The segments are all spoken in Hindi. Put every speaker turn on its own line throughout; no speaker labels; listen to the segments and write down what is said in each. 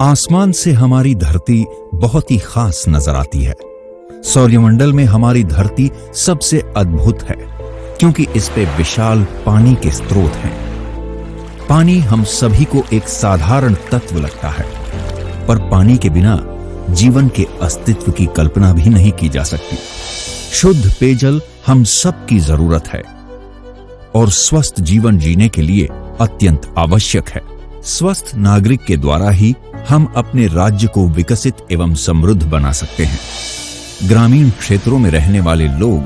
आसमान से हमारी धरती बहुत ही खास नजर आती है। सौरमंडल में हमारी धरती सबसे अद्भुत है क्योंकि इस पे विशाल पानी के स्रोत हैं। पानी हम सभी को एक साधारण तत्व लगता है, पर पानी के बिना जीवन के अस्तित्व की कल्पना भी नहीं की जा सकती। शुद्ध पेयजल हम सब की जरूरत है और स्वस्थ जीवन जीने के लिए अत्यंत आवश्यक है। स्वस्थ नागरिक के द्वारा ही हम अपने राज्य को विकसित एवं समृद्ध बना सकते हैं। ग्रामीण क्षेत्रों में रहने वाले लोग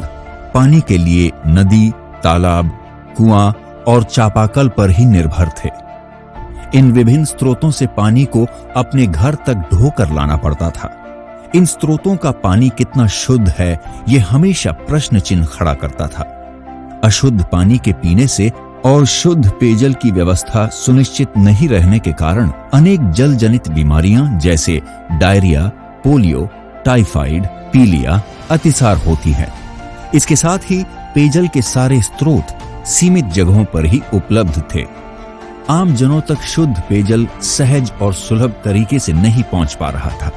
पानी के लिए नदी, तालाब, कुआं और चापाकल पर ही निर्भर थे। इन विभिन्न स्रोतों से पानी को अपने घर तक ढोकर लाना पड़ता था। इन स्रोतों का पानी कितना शुद्ध है, यह हमेशा प्रश्न चिन्ह खड़ा करता था। अशुद्ध पानी के पीने से और शुद्ध पेयजल की व्यवस्था सुनिश्चित नहीं रहने के कारण अनेक जल जनित बीमारियां जैसे डायरिया, पोलियो, टाइफाइड, पीलिया, अतिसार होती है। इसके साथ ही पेयजल के सारे स्रोत सीमित जगहों पर ही उपलब्ध थे। आम जनों तक शुद्ध पेयजल सहज और सुलभ तरीके से नहीं पहुंच पा रहा था।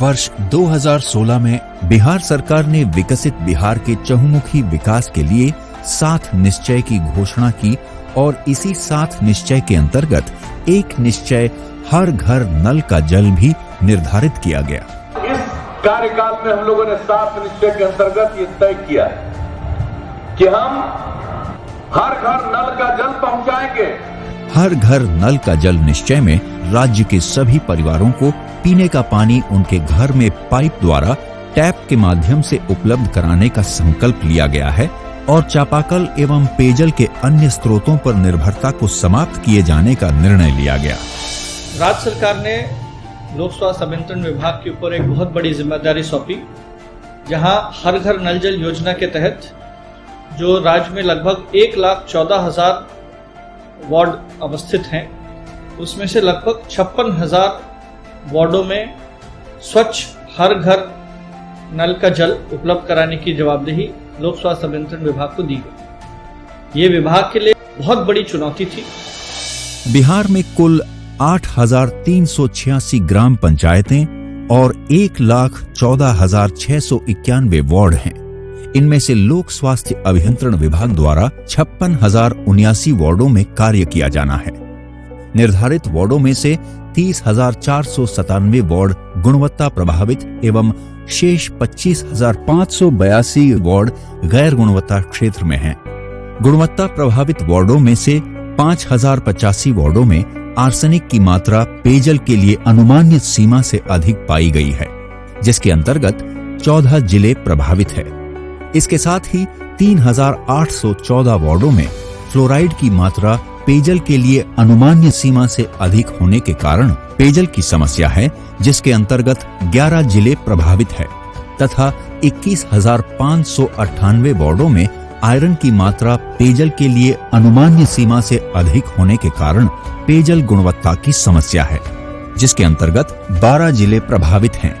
वर्ष 2016 में बिहार सरकार ने विकसित बिहार के चहुमुखी विकास के लिए 7 निश्चय की घोषणा की और इसी 7 निश्चय के अंतर्गत एक निश्चय हर घर नल का जल भी निर्धारित किया गया।
इस कार्यकाल में हम लोगों ने 7 निश्चय के अंतर्गत ये तय किया कि हम हर घर नल का जल पहुंचाएंगे।
हर घर नल का जल निश्चय में राज्य के सभी परिवारों को पीने का पानी उनके घर में पाइप द्वारा टैप के माध्यम से उपलब्ध कराने का संकल्प लिया गया है और चापाकल एवं पेयजल के अन्य स्रोतों पर निर्भरता को समाप्त किए जाने का निर्णय लिया गया।
राज्य सरकार ने लोक स्वास्थ्य अभियंत्रण विभाग के ऊपर एक बहुत बड़ी जिम्मेदारी सौंपी, जहां हर घर नल जल योजना के तहत जो राज्य में लगभग 1,14,000 वार्ड अवस्थित हैं, उसमें से लगभग 56,000 वार्डों में स्वच्छ हर घर नल का जल उपलब्ध कराने की जवाबदेही लोक स्वास्थ्य अभियंत्रण विभाग को दी गई। ये विभाग के लिए बहुत बड़ी चुनौती थी।
बिहार में कुल 8,386 ग्राम पंचायतें और 1,14,691 वार्ड हैं। इनमें से लोक स्वास्थ्य अभियंत्रण विभाग द्वारा 56,079 वार्डों में कार्य किया जाना है। निर्धारित वार्डों में से 30,497 वार्ड गुणवत्ता प्रभावित एवं शेष 25,582 वार्ड गैर गुणवत्ता क्षेत्र में हैं। गुणवत्ता प्रभावित वार्डों में से 5,085 वार्डों में आर्सेनिक की मात्रा पेयजल के लिए अनुमानित सीमा से अधिक पाई गई है, जिसके अंतर्गत 14 जिले प्रभावित है। इसके साथ ही 3,814 वार्डों में फ्लोराइड की मात्रा पेयजल के लिए अनुमान्य सीमा से अधिक होने के कारण पेयजल की समस्या है, जिसके अंतर्गत 11 जिले प्रभावित है तथा 21,598 वार्डों में आयरन की मात्रा पेयजल के लिए अनुमान्य सीमा से अधिक होने के कारण पेयजल गुणवत्ता की समस्या है, जिसके अंतर्गत 12 जिले प्रभावित हैं।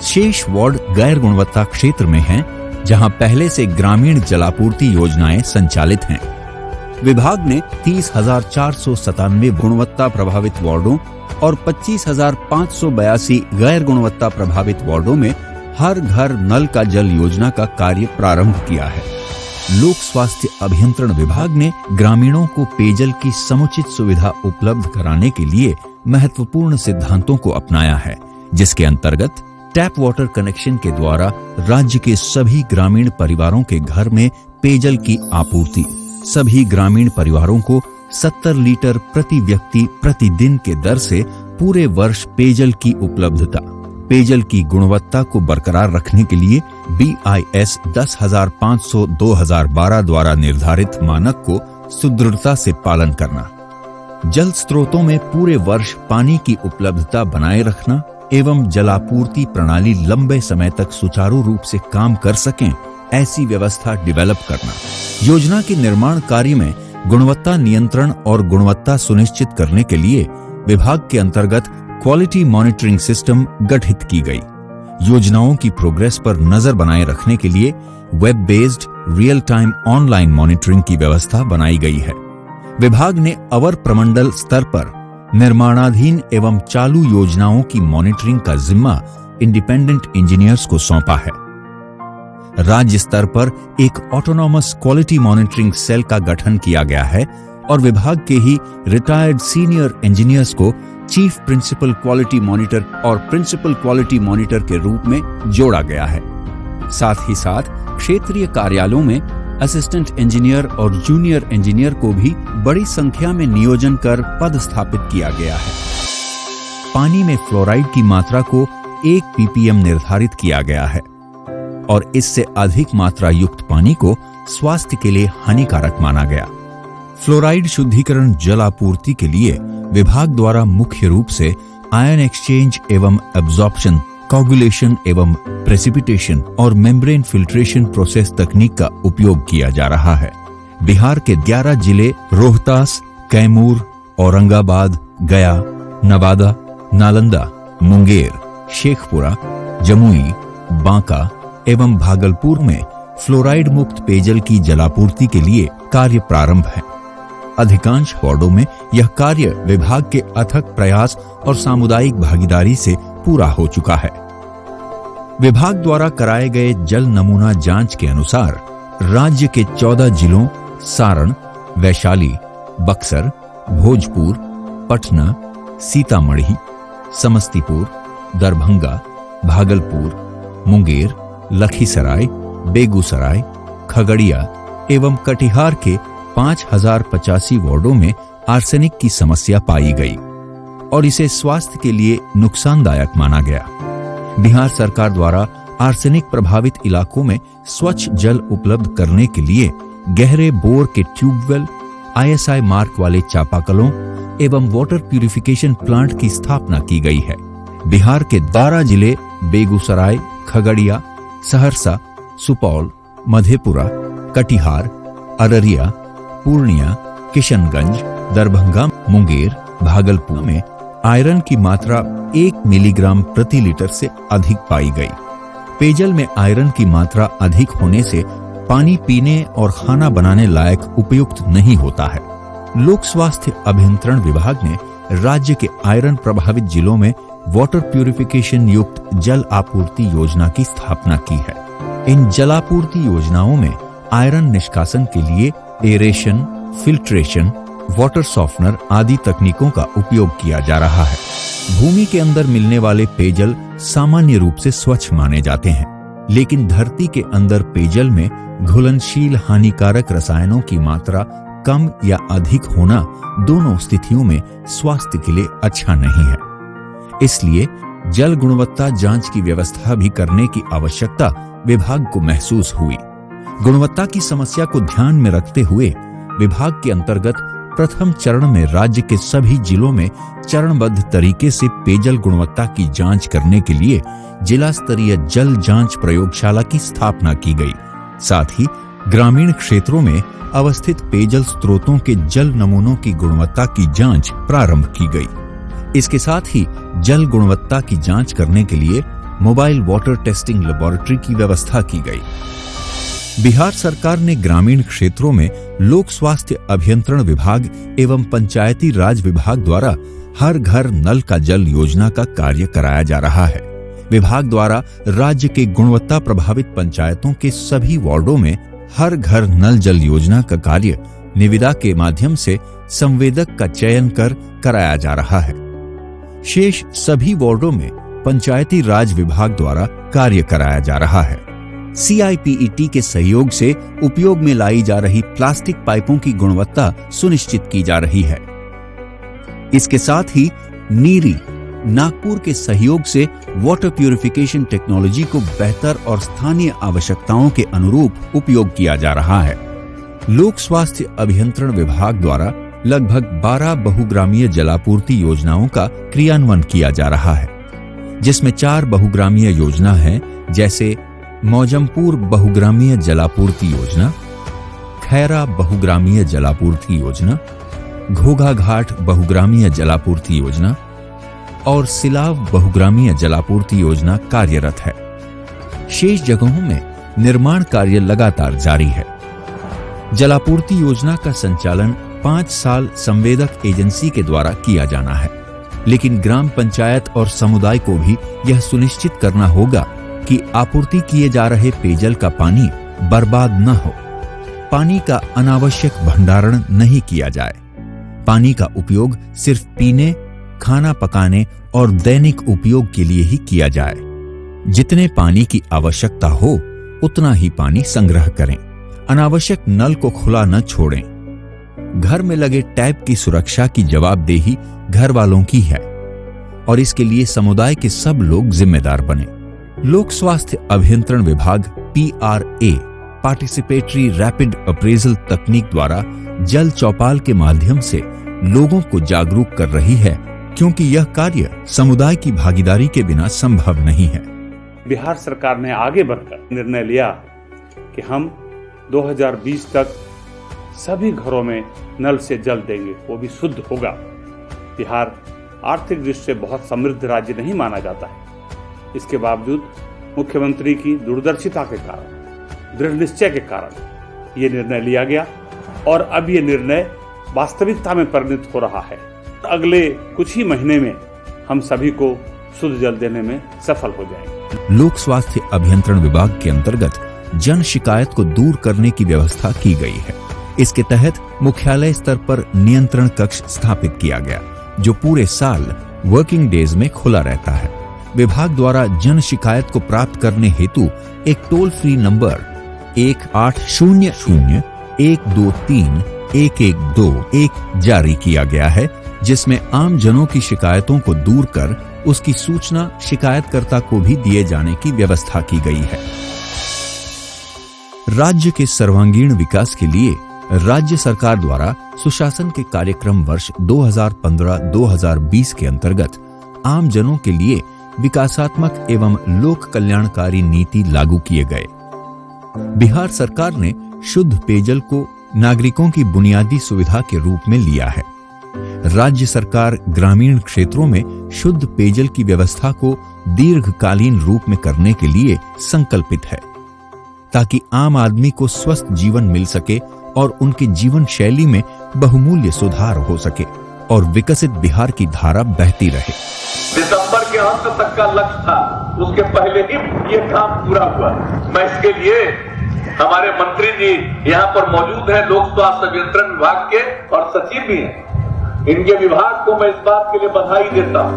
शेष वार्ड गैर गुणवत्ता क्षेत्र में हैं, जहां पहले से ग्रामीण जलापूर्ति योजनाएं संचालित हैं। विभाग ने 30,497 गुणवत्ता प्रभावित वार्डों और 25,582 गैर गुणवत्ता प्रभावित वार्डों में हर घर नल का जल योजना का कार्य प्रारंभ किया है। लोक स्वास्थ्य अभियंत्रण विभाग ने ग्रामीणों को पेयजल की समुचित सुविधा उपलब्ध कराने के लिए महत्वपूर्ण सिद्धांतों को अपनाया है, जिसके अंतर्गत टैप वाटर कनेक्शन के द्वारा राज्य के सभी ग्रामीण परिवारों के घर में पेयजल की आपूर्ति, सभी ग्रामीण परिवारों को 70 लीटर प्रति व्यक्ति प्रतिदिन के दर से पूरे वर्ष पेयजल की उपलब्धता, पेयजल की गुणवत्ता को बरकरार रखने के लिए BIS 10,500/2012 द्वारा निर्धारित मानक को सुदृढ़ता से पालन करना, जल स्रोतों में पूरे वर्ष पानी की उपलब्धता बनाए रखना एवं जलापूर्ति प्रणाली लंबे समय तक सुचारू रूप से काम कर सकें, ऐसी व्यवस्था डेवलप करना। योजना के निर्माण कार्य में गुणवत्ता नियंत्रण और गुणवत्ता सुनिश्चित करने के लिए विभाग के अंतर्गत क्वालिटी मॉनिटरिंग सिस्टम गठित की गई। योजनाओं की प्रोग्रेस पर नजर बनाए रखने के लिए web based real time online monitoring की व्यवस्था बनाई गई है। विभाग ने अवर प्रमंडल स्तर पर निर्माणाधीन एवं चालू योजनाओं की मॉनिटरिंग का जिम्मा इंडिपेंडेंट इंजीनियर्स को सौंपा है। राज्य स्तर पर एक ऑटोनॉमस क्वालिटी मॉनिटरिंग सेल का गठन किया गया है और विभाग के ही रिटायर्ड सीनियर इंजीनियर्स को चीफ प्रिंसिपल क्वालिटी मॉनिटर और प्रिंसिपल क्वालिटी मॉनिटर के रूप में जोड़ा गया है। साथ ही साथ क्षेत्रीय कार्यालयों में असिस्टेंट इंजीनियर और जूनियर इंजीनियर को भी बड़ी संख्या में नियोजन कर पद स्थापित किया गया है। पानी में फ्लोराइड की मात्रा को 1 ppm निर्धारित किया गया है और इससे अधिक मात्रा युक्त पानी को स्वास्थ्य के लिए हानिकारक माना गया। फ्लोराइड शुद्धिकरण जल आपूर्ति के लिए विभाग द्वारा मुख्य रूप से आयन एक्सचेंज एवं एब्जॉर्प्शन, कोगुलेशन एवं प्रेसिपिटेशन और मेम्ब्रेन फिल्ट्रेशन प्रोसेस तकनीक का उपयोग किया जा रहा है। बिहार के 11 जिले रोहतास, कैमूर, औरंगाबाद, गया, नवादा, नालंदा, मुंगेर, शेखपुरा, जमुई, बांका एवं भागलपुर में फ्लोराइड मुक्त पेयजल की जलापूर्ति के लिए कार्य प्रारंभ है। अधिकांश वार्डों में यह कार्य विभाग के अथक प्रयास और सामुदायिक भागीदारी से पूरा हो चुका है। विभाग द्वारा कराए गए जल नमूना जांच के अनुसार राज्य के 14 जिलों सारण, वैशाली, बक्सर, भोजपुर, पटना, सीतामढ़ी, समस्तीपुर, दरभंगा, भागलपुर, मुंगेर, लखीसराय, बेगूसराय, खगड़िया एवं कटिहार के 5085 वार्डों में आर्सेनिक की समस्या पाई गई और इसे स्वास्थ्य के लिए नुकसानदायक माना गया। बिहार सरकार द्वारा आर्सेनिक प्रभावित इलाकों में स्वच्छ जल उपलब्ध करने के लिए गहरे बोर के ट्यूबवेल, ISI मार्क वाले चापाकलों एवं वाटर प्यूरिफिकेशन प्लांट की स्थापना की गई है। बिहार के 12 जिले बेगूसराय, खगड़िया, सहरसा, सुपौल, मधेपुरा, कटिहार, अररिया, पूर्णिया, किशनगंज, दरभंगा, मुंगेर, भागलपुर में आयरन की मात्रा 1 मिलीग्राम प्रति लीटर से अधिक पाई गई। पेयजल में आयरन की मात्रा अधिक होने से पानी पीने और खाना बनाने लायक उपयुक्त नहीं होता है। लोक स्वास्थ्य अभियंत्रण विभाग ने राज्य के आयरन प्रभावित जिलों में वाटर प्यूरिफिकेशन युक्त जल आपूर्ति योजना की स्थापना की है। इन जलापूर्ति योजनाओं में आयरन निष्कासन के लिए एरेशन, फिल्ट्रेशन, वाटर सॉफ्टनर आदि तकनीकों का उपयोग किया जा रहा है। भूमि के अंदर मिलने वाले पेयजल सामान्य रूप से स्वच्छ माने जाते हैं, लेकिन धरती के अंदर पेयजल में घुलनशील हानिकारक रसायनों की मात्रा कम या अधिक होना दोनों स्थितियों में स्वास्थ्य के लिए अच्छा नहीं है। इसलिए जल गुणवत्ता जांच की व्यवस्था भी करने की आवश्यकता विभाग को महसूस हुई। गुणवत्ता की समस्या को ध्यान में रखते हुए विभाग के अंतर्गत प्रथम चरण में राज्य के सभी जिलों में चरणबद्ध तरीके से पेयजल गुणवत्ता की जांच करने के लिए जिला स्तरीय जल जांच प्रयोगशाला की स्थापना की गई। साथ ही ग्रामीण क्षेत्रों में अवस्थित पेयजल स्रोतों के जल नमूनों की गुणवत्ता की जांच प्रारंभ की गई। इसके साथ ही जल गुणवत्ता की जांच करने के लिए मोबाइल वाटर टेस्टिंग लेबोरेटरी की व्यवस्था की गई। बिहार सरकार ने ग्रामीण क्षेत्रों में लोक स्वास्थ्य अभियंत्रण विभाग एवं पंचायती राज विभाग द्वारा हर घर नल का जल योजना का कार्य कराया जा रहा है। विभाग द्वारा राज्य के गुणवत्ता प्रभावित पंचायतों के सभी वार्डों में हर घर नल जल योजना का कार्य निविदा के माध्यम से संवेदक का चयन कर कराया जा रहा है। शेष सभी वार्डों में पंचायती राज विभाग द्वारा कार्य कराया जा रहा है। CIPET के सहयोग से उपयोग में लाई जा रही प्लास्टिक पाइपों की गुणवत्ता सुनिश्चित की जा रही है। इसके साथ ही नीरी, नागपुर के सहयोग से वाटर प्यूरिफिकेशन टेक्नोलॉजी को बेहतर और स्थानीय आवश्यकताओं के अनुरूप उपयोग किया जा रहा है। लोक स्वास्थ्य अभियंत्रण विभाग द्वारा लगभग 12 बहुग्रामीय जलापूर्ति योजनाओं का क्रियान्वयन किया जा रहा है, जिसमें 4 बहुग्रामीय योजना हैं, जैसे मौजमपुर बहुग्रामीय जलापूर्ति योजना, खैरा बहुग्रामीय जलापूर्ति योजना, घोघा घाट बहुग्रामीय जलापूर्ति योजना और सिलाव बहुग्रामीय जलापूर्ति योजना कार्यरत है। शेष जगहों में निर्माण कार्य लगातार जारी है। जलापूर्ति योजना का संचालन 5 साल संवेदक एजेंसी के द्वारा किया जाना है, लेकिन ग्राम पंचायत और समुदाय को भी यह सुनिश्चित करना होगा कि आपूर्ति किए जा रहे पेयजल का पानी बर्बाद न हो। पानी का अनावश्यक भंडारण नहीं किया जाए। पानी का उपयोग सिर्फ पीने, खाना पकाने और दैनिक उपयोग के लिए ही किया जाए। जितने पानी की आवश्यकता हो उतना ही पानी संग्रह करें। अनावश्यक नल को खुला न छोड़ें। घर में लगे टैप की सुरक्षा की जवाबदेही घर वालों की है और इसके लिए समुदाय के सब लोग जिम्मेदार बने। लोक स्वास्थ्य अभियंत्रण विभाग PRA पार्टिसिपेटरी रैपिड अप्रेजल तकनीक द्वारा जल चौपाल के माध्यम से लोगों को जागरूक कर रही है, क्योंकि यह कार्य समुदाय की भागीदारी के बिना संभव नहीं है।
बिहार सरकार ने आगे बढ़कर निर्णय लिया कि हम 2020 तक सभी घरों में नल से जल देंगे, वो भी शुद्ध होगा। बिहार आर्थिक दृष्टि से बहुत समृद्ध राज्य नहीं माना जाता है। इसके बावजूद मुख्यमंत्री की दूरदर्शिता के कारण, दृढ़ निश्चय के कारण ये निर्णय लिया गया और अब ये निर्णय वास्तविकता में परिणत हो रहा है। अगले कुछ ही महीने में हम सभी को शुद्ध जल देने में सफल हो जाएंगे।
लोक स्वास्थ्य अभियंत्रण विभाग के अंतर्गत जन शिकायत को दूर करने की व्यवस्था की गई है। इसके तहत मुख्यालय स्तर पर नियंत्रण कक्ष स्थापित किया गया, जो पूरे साल वर्किंग डेज में खुला रहता है। विभाग द्वारा जन शिकायत को प्राप्त करने हेतु एक टोल फ्री नंबर 1800-123-112-1 जारी किया गया है, जिसमें आम जनों की शिकायतों को दूर कर उसकी सूचना शिकायतकर्ता को भी दिए जाने की व्यवस्था की गई है। राज्य के सर्वांगीण विकास के लिए राज्य सरकार द्वारा सुशासन के कार्यक्रम वर्ष 2015-2020 के अंतर्गत आम जनों के लिए विकासात्मक एवं लोक कल्याणकारी नीति लागू किए गए। बिहार सरकार ने शुद्ध पेयजल को नागरिकों की बुनियादी सुविधा के रूप में लिया है। राज्य सरकार ग्रामीण क्षेत्रों में शुद्ध पेयजल की व्यवस्था को दीर्घकालीन रूप में करने के लिए संकल्पित है, ताकि आम आदमी को स्वस्थ जीवन मिल सके और उनके जीवन शैली में बहुमूल्य सुधार हो सके और विकसित बिहार की धारा बहती रहे।
दिसंबर के अंत तक का लक्ष्य था, उसके पहले ही ये काम पूरा हुआ। मैं इसके लिए हमारे मंत्री जी यहाँ पर मौजूद हैं, लोक स्वास्थ्य अभियंत्रण विभाग के और सचिव भी हैं। इनके विभाग को मैं इस बात के लिए बधाई देता हूँ।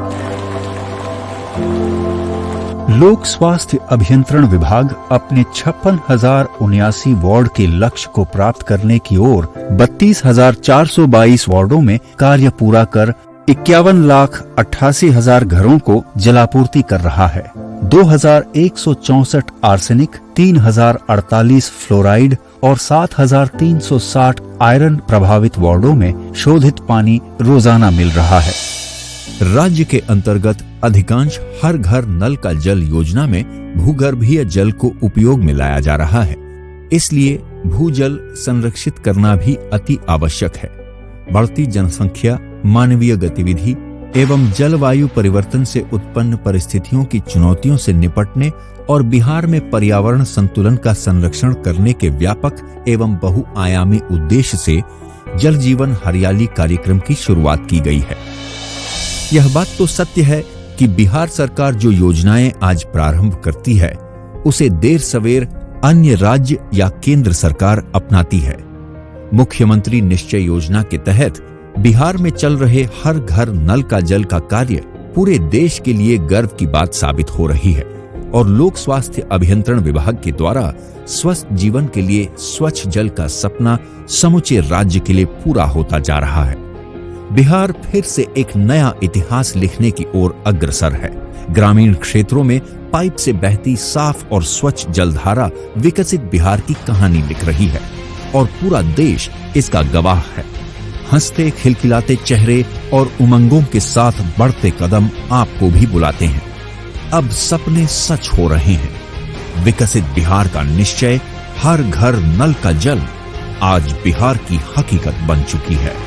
लोक स्वास्थ्य अभियंत्रण विभाग अपने 56,079 वार्ड के लक्ष्य को प्राप्त करने की ओर 32,422 वार्डों में कार्य पूरा कर 51,88,000 घरों को जलापूर्ति कर रहा है। 2,164 आर्सेनिक, 3,048 फ्लोराइड और 7,360 आयरन प्रभावित वार्डों में शोधित पानी रोजाना मिल रहा है।
राज्य के अंतर्गत अधिकांश हर घर नल का जल योजना में भूगर्भीय जल को उपयोग में लाया जा रहा है। इसलिए भूजल संरक्षित करना भी अति आवश्यक है। बढ़ती जनसंख्या, मानवीय गतिविधि एवं जलवायु परिवर्तन से उत्पन्न परिस्थितियों की चुनौतियों से निपटने और बिहार में पर्यावरण संतुलन का संरक्षण करने के व्यापक एवं बहुआयामी उद्देश्य से जल जीवन हरियाली कार्यक्रम की शुरुआत की गई है। यह बात तो सत्य है कि बिहार सरकार जो योजनाएं आज प्रारंभ करती है, उसे देर सवेर अन्य राज्य या केंद्र सरकार अपनाती है। मुख्यमंत्री निश्चय योजना के तहत बिहार में चल रहे हर घर नल का जल का कार्य पूरे देश के लिए गर्व की बात साबित हो रही है और लोक स्वास्थ्य अभियंत्रण विभाग के द्वारा स्वस्थ जीवन के लिए स्वच्छ जल का सपना समूचे राज्य के लिए पूरा होता जा रहा है। बिहार फिर से एक नया इतिहास लिखने की ओर अग्रसर है। ग्रामीण क्षेत्रों में पाइप से बहती साफ और स्वच्छ जलधारा विकसित बिहार की कहानी लिख रही है और पूरा देश इसका गवाह है। हंसते खिलखिलाते चेहरे और उमंगों के साथ बढ़ते कदम आपको भी बुलाते हैं। अब सपने सच हो रहे हैं। विकसित बिहार का निश्चय, हर घर नल का जल आज बिहार की हकीकत बन चुकी है।